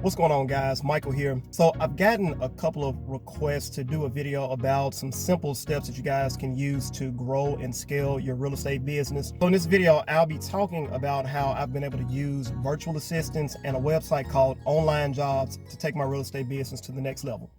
What's going on, guys? Michael here. So I've gotten a couple of requests to do a video about some simple steps that you guys can use to grow and scale your real estate business. So in this video, I'll be talking about how I've been able to use virtual assistants and a website called Online Jobs to take my real estate business to the next level.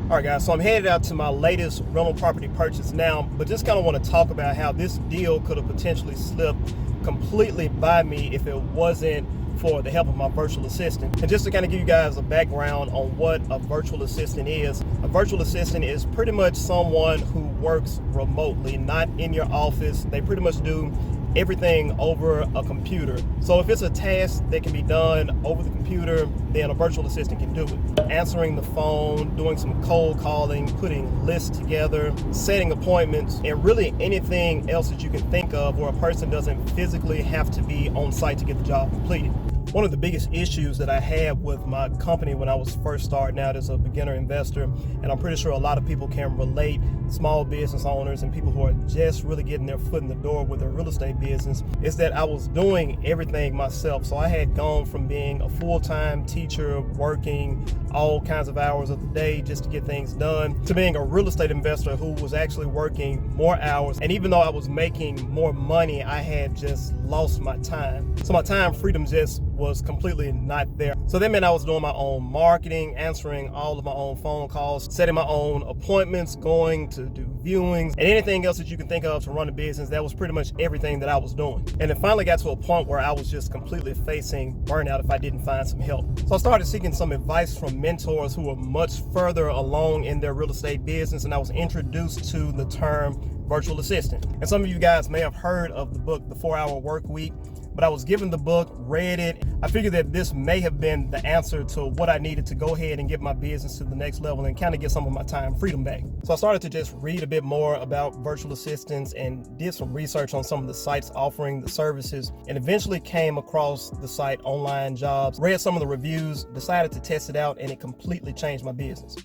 All right, guys, so I'm headed out to my latest rental property purchase now, but just kind of want to talk about how this deal could have potentially slipped completely by me if it wasn't for the help of my virtual assistant. And just to kind of give you guys a background on what a virtual assistant is, a virtual assistant is pretty much someone who works remotely, not in your office. They pretty much do everything over a computer. So if it's a task that can be done over the computer, then a virtual assistant can do it. Answering the phone, doing some cold calling, putting lists together, setting appointments, and really anything else that you can think of where a person doesn't physically have to be on site to get the job completed. One of the biggest issues that I had with my company when I was first starting out as a beginner investor, and I'm pretty sure a lot of people can relate, small business owners and people who are just really getting their foot in the door with their real estate business, is that I was doing everything myself. So I had gone from being a full-time teacher, working all kinds of hours of the day just to get things done, to being a real estate investor who was actually working more hours. And even though I was making more money, I had just lost my time. So my time freedom just was completely not there. So that meant I was doing my own marketing, answering all of my own phone calls, setting my own appointments, going to do viewings, and anything else that you can think of to run a business. That was pretty much everything that I was doing. And it finally got to a point where I was just completely facing burnout if I didn't find some help. So I started seeking some advice from mentors who were much further along in their real estate business, and I was introduced to the term virtual assistant. And some of you guys may have heard of the book, The 4-Hour Work Week, but I was given the book, read it. I figured that this may have been the answer to what I needed to go ahead and get my business to the next level and kind of get some of my time freedom back. So I started to just read a bit more about virtual assistants and did some research on some of the sites offering the services, and eventually came across the site Online Jobs, read some of the reviews, decided to test it out, and it completely changed my business.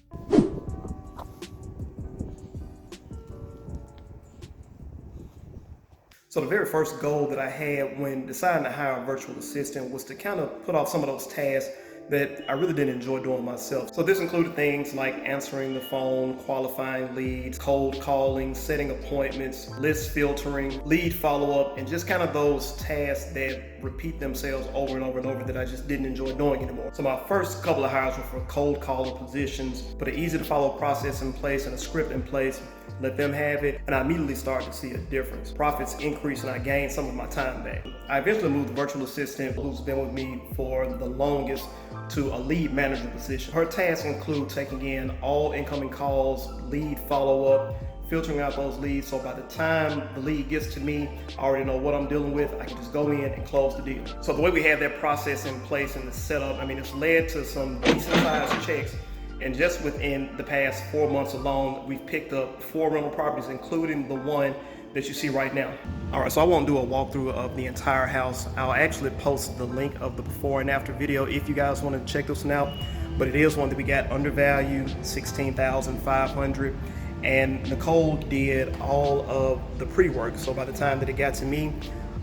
So the very first goal that I had when deciding to hire a virtual assistant was to kind of put off some of those tasks that I really didn't enjoy doing myself. So this included things like answering the phone, qualifying leads, cold calling, setting appointments, list filtering, lead follow-up, and just kind of those tasks that repeat themselves over and over and over that I just didn't enjoy doing anymore. So my first couple of hires were for cold caller positions, put an easy to follow process in place and a script in place, let them have it, and I immediately started to see a difference. Profits increased and I gained some of my time back. I eventually moved the virtual assistant who's been with me for the longest to a lead manager position. Her tasks include taking in all incoming calls, lead follow-up, filtering out those leads, so by the time the lead gets to me, I already know what I'm dealing with. I can just go in and close the deal. So the way we have that process in place and the setup, it's led to some decent sized checks. And just within the past 4 months alone, we've picked up 4 rental properties, including the one that you see right now. All right, so I won't do a walkthrough of the entire house. I'll actually post the link of the before and after video if you guys want to check this one out. But it is one that we got undervalued, $16,500. And Nicole did all of the pre-work. So by the time that it got to me,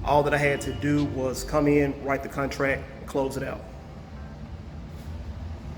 all that I had to do was come in, write the contract, close it out.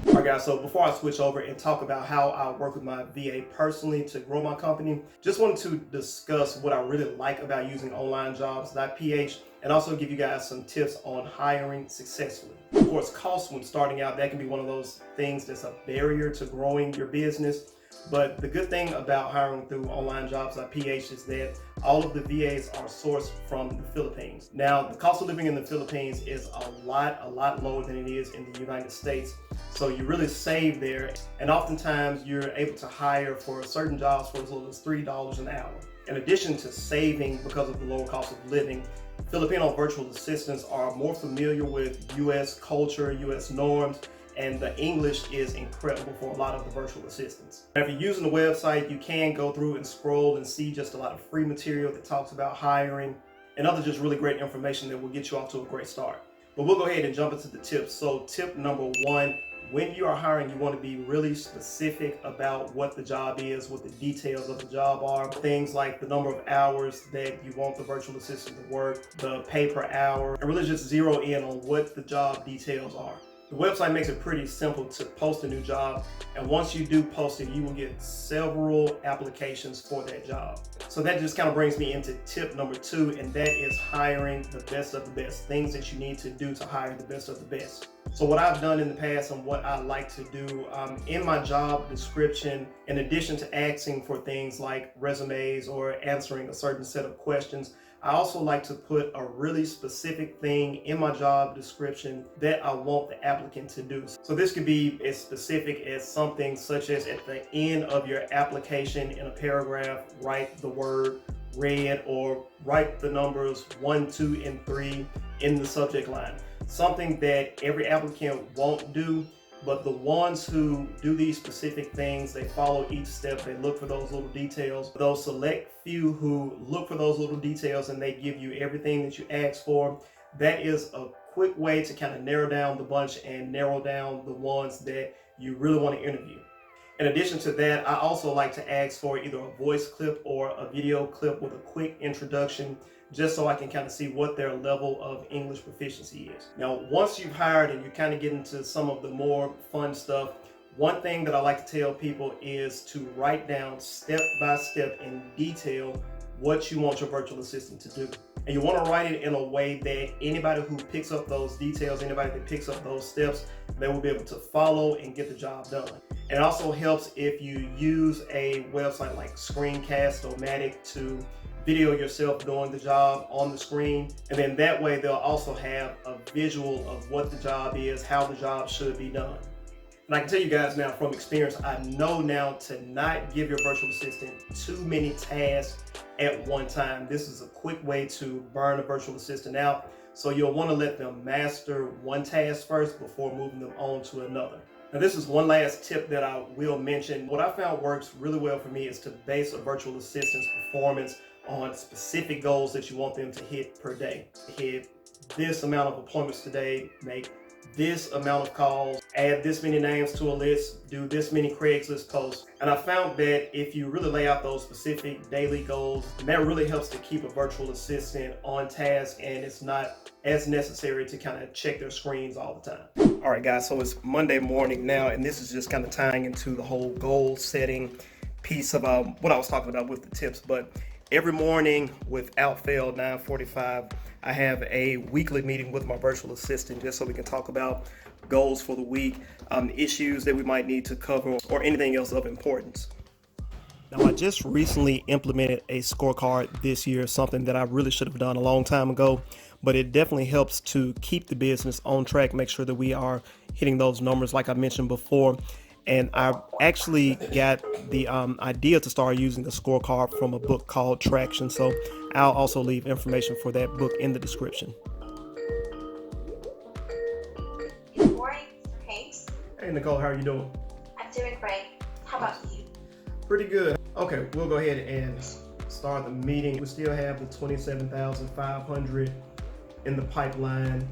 All right, guys, so before I switch over and talk about how I work with my VA personally to grow my company, just wanted to discuss what I really like about using onlinejobs.ph and also give you guys some tips on hiring successfully. Of course, costs when starting out, that can be one of those things that's a barrier to growing your business. But the good thing about hiring through onlinejobs.ph is that all of the VAs are sourced from the Philippines. Now, the cost of living in the Philippines is a lot lower than it is in the United States. So you really save there. And oftentimes you're able to hire for certain jobs for as little as $3 an hour. In addition to saving because of the lower cost of living, Filipino virtual assistants are more familiar with US culture, US norms, and the English is incredible for a lot of the virtual assistants. Now, if you're using the website, you can go through and scroll and see just a lot of free material that talks about hiring and other just really great information that will get you off to a great start. But we'll go ahead and jump into the tips. So tip number one, when you are hiring, you want to be really specific about what the job is, what the details of the job are. Things like the number of hours that you want the virtual assistant to work, the pay per hour, and really just zero in on what the job details are. The website makes it pretty simple to post a new job, and once you do post it, you will get several applications for that job. So that just kind of brings me into tip number two, and that is hiring the best of the best. Things that you need to do to hire the best of the best. So what I've done in the past and what I like to do in my job description, in addition to asking for things like resumes or answering a certain set of questions, I also like to put a really specific thing in my job description that I want the applicant to do. So this could be as specific as something such as at the end of your application in a paragraph, write the word read, or write the numbers 1, 2, and 3 in the subject line. Something that every applicant won't do, but the ones who do these specific things, they follow each step, they look for those little details. Those select few who look for those little details and they give you everything that you ask for, that is a quick way to kind of narrow down the bunch and narrow down the ones that you really want to interview. In addition to that, I also like to ask for either a voice clip or a video clip with a quick introduction, just so I can kind of see what their level of English proficiency is. Now, once you've hired and you kind of get into some of the more fun stuff, one thing that I like to tell people is to write down step by step in detail what you want your virtual assistant to do. And you want to write it in a way that anybody who picks up those details, anybody that picks up those steps, they will be able to follow and get the job done. And it also helps if you use a website like Screencast-O-Matic to video yourself doing the job on the screen, and then that way they'll also have a visual of what the job is, how the job should be done. And I can tell you guys now from experience, I know now to not give your virtual assistant too many tasks at one time. This is a quick way to burn a virtual assistant out, so you'll want to let them master one task first before moving them on to another. Now, this is one last tip that I will mention. What I found works really well for me is to base a virtual assistant's performance on specific goals that you want them to hit per day. Hit this amount of appointments today, make this amount of calls, add this many names to a list, do this many Craigslist posts. And I found that if you really lay out those specific daily goals, that really helps to keep a virtual assistant on task, and it's not as necessary to kind of check their screens all the time. All right, guys, so it's Monday morning now, and this is just kind of tying into the whole goal setting piece of what I was talking about with the tips. But every morning, without fail, 9:45, I have a weekly meeting with my virtual assistant just so we can talk about goals for the week, issues that we might need to cover, or anything else of importance. Now, I just recently implemented a scorecard this year, something that I really should have done a long time ago, but it definitely helps to keep the business on track, make sure that we are hitting those numbers like I mentioned before. And I actually got the idea to start using the scorecard from a book called Traction. So I'll also leave information for that book in the description. Good morning, Mr. Hanks. Hey, Nicole, how are you doing? I'm doing great. How about you? Pretty good. Okay, we'll go ahead and start the meeting. We still have the 27,500 in the pipeline,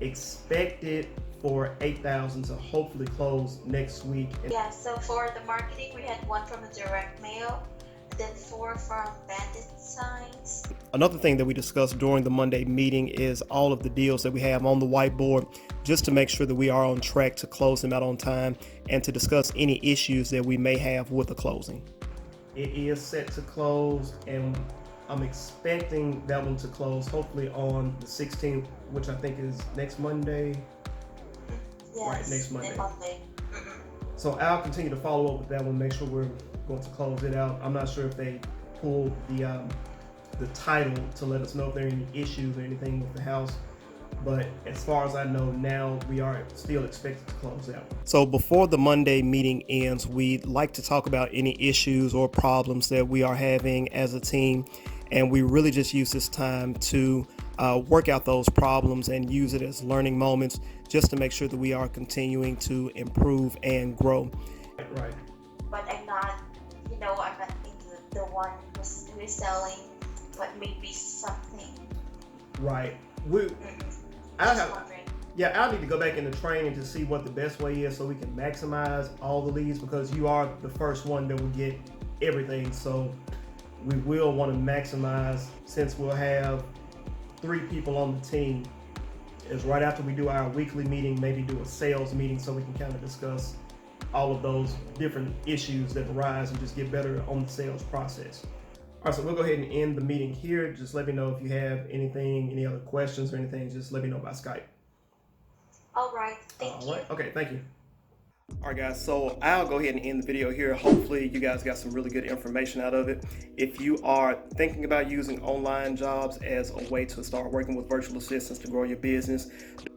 expected for 8,000 to hopefully close next week. Yeah, so for the marketing, we had 1 from the direct mail, then 4 from bandit signs. Another thing that we discussed during the Monday meeting is all of the deals that we have on the whiteboard, just to make sure that we are on track to close them out on time and to discuss any issues that we may have with the closing. It is set to close, and I'm expecting that one to close hopefully on the 16th, which I think is next Monday. Yes, Right, next Monday. Mm-hmm. So I'll continue to follow up with that one, make sure we're going to close it out. I'm not sure if they pulled the title to let us know if there are any issues or anything with the house, but as far as I know now, we are still expected to close out. So before the Monday meeting ends, we'd like to talk about any issues or problems that we are having as a team, and we really just use this time to work out those problems and use it as learning moments, just to make sure that we are continuing to improve and grow. Right. But I'm not into the one who's reselling, but maybe something. Right. Just wondering. Yeah, I'll need to go back into training to see what the best way is so we can maximize all the leads, because you are the first one that will get everything. So we will want to maximize, since we'll have 3 people on the team, is right after we do our weekly meeting, maybe do a sales meeting so we can kind of discuss all of those different issues that arise and just get better on the sales process. All right, so we'll go ahead and end the meeting here. Just let me know if you have anything, any other questions or anything, just let me know by Skype. All right, thank you. Okay, thank you. All right, guys, so I'll go ahead and end the video here. Hopefully you guys got some really good information out of it. If you are thinking about using online jobs as a way to start working with virtual assistants to grow your business,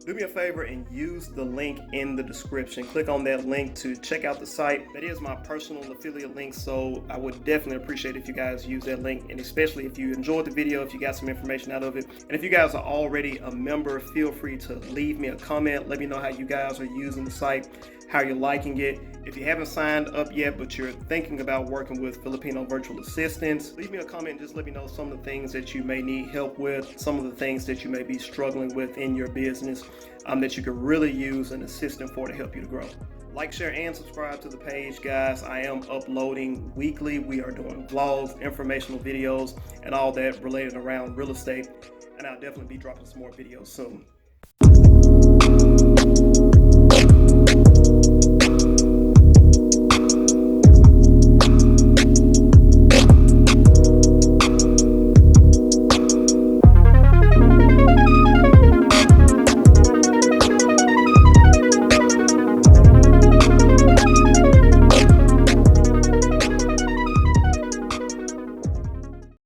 do me a favor and use the link in the description. Click on that link to check out the site. That is my personal affiliate link, so I would definitely appreciate if you guys use that link, and especially if you enjoyed the video, if you got some information out of it. And if you guys are already a member, feel free to leave me a comment. Let me know how you guys are using the site, how you're liking it. If you haven't signed up yet, but you're thinking about working with Filipino virtual assistants, leave me a comment and just let me know some of the things that you may need help with, some of the things that you may be struggling with in your business that you could really use an assistant for to help you to grow. Like, share, and subscribe to the page, guys. I am uploading weekly. We are doing vlogs, informational videos, and all that related around real estate. And I'll definitely be dropping some more videos soon.